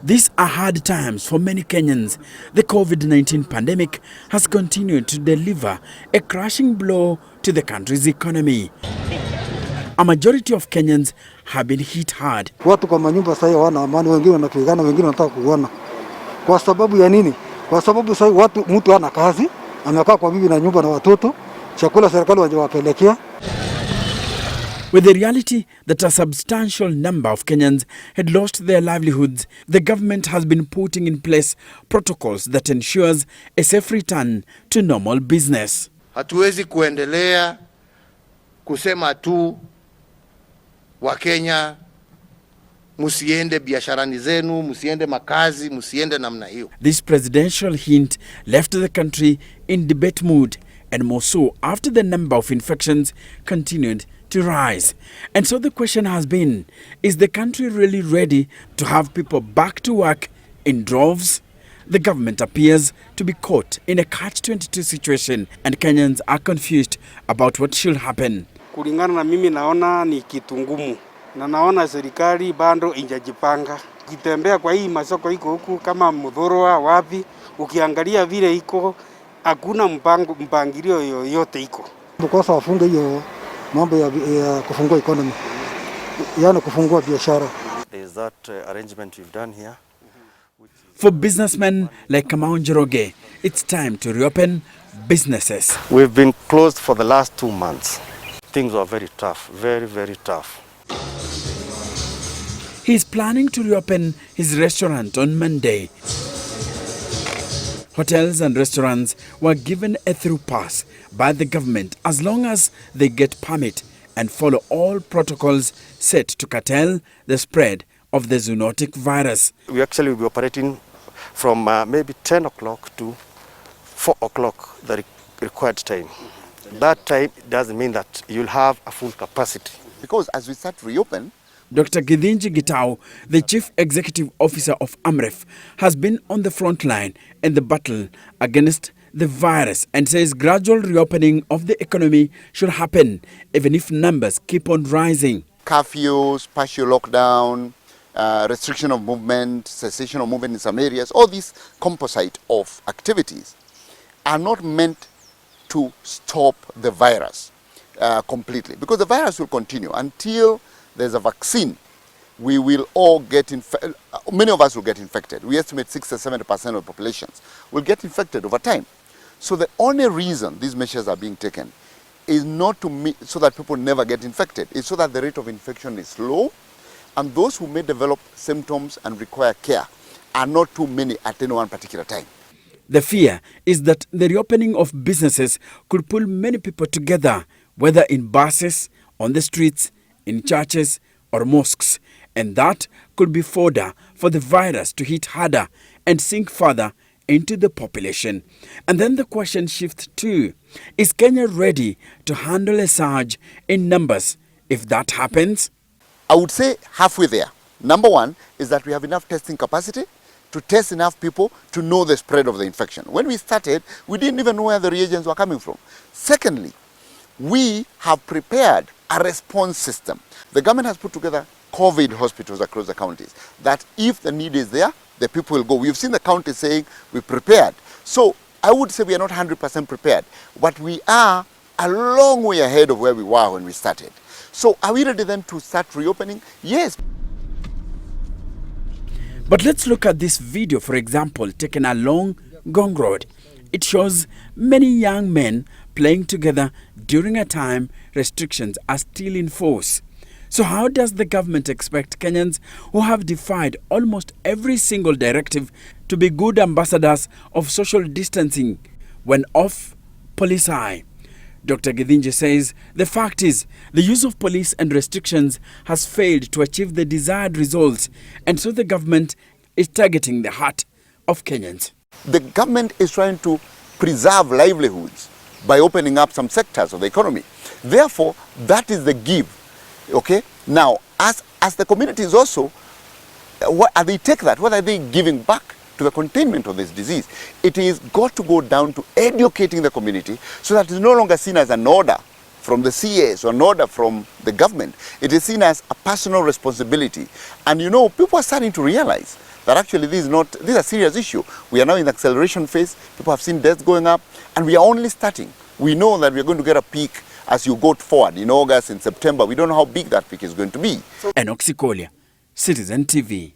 These are hard times for many Kenyans. The COVID-19 pandemic has continued to deliver a crashing blow to the country's economy. A majority of Kenyans have been hit hard. Watu kwa manyumba sasa hawana amani, wengine wanapigana, wengine wanataka kuuana. Kwa sababu ya nini? Kwa sababu sasa mtu hana kazi, amekaa kwa bibi na nyumba na watoto, chakula serikali hawajawapelekea. With the reality that a substantial number of Kenyans had lost their livelihoods, the government has been putting in place protocols that ensures a safe return to normal business. Hatuwezi kuendelea kusema tu Wakenya musiende biasharani zenu, musiende makazi, musiende namna hiyo. This presidential hint left the country in debate mood, and more so after the number of infections continued to rise. And so the question has been, is the country really ready to have people back to work in droves? The government appears to be caught in a catch-22 situation, and Kenyans are confused about what should happen. Kulingana na mimi naona ni kitu ngumu, na naona serikali bado inajipanga. Ukitembea kwa hii masoko iko huku kama Mudhurwa wapi, ukiangalia vile iko hakuna mpangilio yoyote iko. Mkosa wafunge hiyo mambo ya kufungua economy, yani kufungua biashara. There is that arrangement we've done here. For businessmen like Kamau Njoroge, it's time to reopen businesses. We've been closed for the last 2 months. Things were very tough, very, very tough. He's planning to reopen his restaurant on Monday. Hotels and restaurants were given a through pass by the government as long as they get permit and follow all protocols set to curtail the spread of the zoonotic virus. We actually will be operating from maybe 10 o'clock to 4 o'clock, the required time. That time doesn't mean that you'll have a full capacity. Because as we start to reopen, Dr. Githinji Gitau, the Chief Executive Officer of AMREF, has been on the front line in the battle against the virus and says gradual reopening of the economy should happen even if numbers keep on rising. Curfews, partial lockdown, restriction of movement, cessation of movement in some areas, all these composite of activities are not meant to stop the virus completely, because the virus will continue until there's a vaccine. We will all get infected. Many of us will get infected. We estimate 60-70% of populations will get infected over time. So the only reason these measures are being taken is not to so that people never get infected. It's so that the rate of infection is low, and those who may develop symptoms and require care are not too many at any one particular time. The fear is that the reopening of businesses could pull many people together, whether in buses, on the streets, in churches or mosques, and that could be fodder for the virus to hit harder and sink further into the population. And then the question shifts to, is Kenya ready to handle a surge in numbers if that happens? I would say halfway there. Number one is that we have enough testing capacity to test enough people to know the spread of the infection. When we started, we didn't even know where the reagents were coming from. Secondly, we have prepared a response system. The government has put together COVID hospitals across the counties, that if the need is there, the people will go. We've seen the county saying we're prepared. So I would say we are not 100% prepared, but we are a long way ahead of where we were when we started. So are we ready then to start reopening? Yes. But let's look at this video, for example, taken along Ngong Road. It shows many young men playing together during a time restrictions are still in force. So how does the government expect Kenyans who have defied almost every single directive to be good ambassadors of social distancing when off police eye? Dr. Githinji says the fact is the use of police and restrictions has failed to achieve the desired results, and so the government is targeting the heart of Kenyans. The government is trying to preserve livelihoods by opening up some sectors of the economy. Therefore, that is the give. Okay? Now, as the communities also, what are they take that? What are they giving back to the containment of this disease? It is got to go down to educating the community so that it's no longer seen as an order from the CAs or an order from the government. It is seen as a personal responsibility. And you know, people are starting to realize that actually this is a serious issue. We are now in the acceleration phase. People have seen deaths going up, and we are only starting. We know that we are going to get a peak as you go forward in August, in September. We don't know how big that peak is going to be. Enock Sikolia, Citizen TV.